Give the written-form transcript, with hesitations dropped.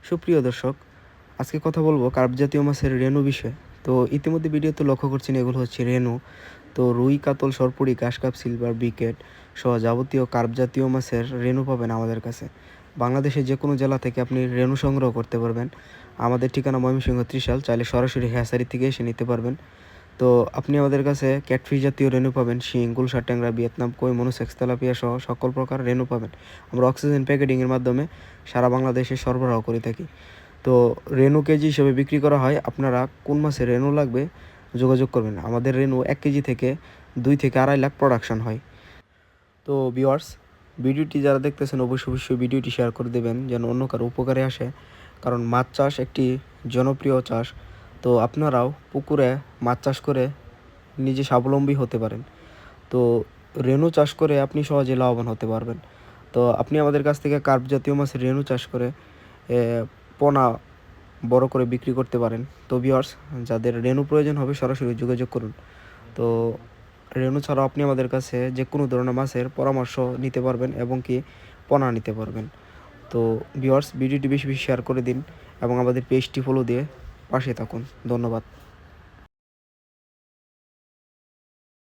সুপ্রিয় দর্শক, আজকে কথা বলবো কার্প জাতীয় মাছের রেনু বিষয়ে। তো ইতিমধ্যে ভিডিওতে লক্ষ্য করছেন এগুলো হচ্ছে রেনু। তো রুই, কাতল, সরপুঁটি, ঘাসকাপ, সিলভার, বিকেট সহ যাবতীয় কার্প জাতীয় মাছের রেনু পাবেন আমাদের কাছে। বাংলাদেশের যে কোনো জেলা থেকে আপনি রেনু সংগ্রহ করতে পারবেন। আমাদের ঠিকানা ময়মনসিংহ ত্রিশাল, চাইলে সরাসরি হ্যাচারি থেকে এসে নিতে পারবেন। তো আপনি আমাদের কাছে ক্যাটফিশ জাতীয় রেনু পাবেন, শিং, গুলশা, ট্যাংরা, ভিয়েতনাম কই, মনোসেক্স, তেলাপিয়া সহ সকল প্রকার রেনু পাবেন। আমরা অক্সিজেন প্যাকেটিংয়ের মাধ্যমে সারা বাংলাদেশে সরবরাহ করে থাকি। তো রেনু কেজি হিসেবে বিক্রি করা হয়। আপনারা কোন মাসে রেনু লাগবে যোগাযোগ করবেন। আমাদের রেনু 1 কেজি থেকে 2 থেকে 2.5 লাখ প্রোডাকশন হয়। তো ভিউয়ার্স, ভিডিওটি যারা দেখতেছেন অবশ্যই ভিডিওটি শেয়ার করে দেবেন যেন অন্য কারো উপকারে আসে। কারণ মাছ চাষ একটি জনপ্রিয় চাষ। তো আপনারাও পুকুরে মাছ চাষ করে নিজে স্বাবলম্বী হতে পারেন। তো রেনু চাষ করে আপনি সহজে লাভবান হতে পারবেন। তো আপনি আমাদের কাছ থেকে কার্প জাতীয় মাছের রেনু চাষ করে পোনা বড় করে বিক্রি করতে পারেন। তো ভিউয়ার্স, যাদের রেনু প্রয়োজন হবে সরাসরি যোগাযোগ করুন। তো রেনু ছাড়াও আপনি আমাদের কাছে যে কোনো ধরনের মাছের পরামর্শ নিতে পারবেন এবং কি পোনা নিতে পারবেন। তো ভিউয়ার্স, ভিডিওটি বেশি শেয়ার করে দিন এবং আমাদের পেজটি ফলো দিয়ে পাশে থাকুন। ধন্যবাদ।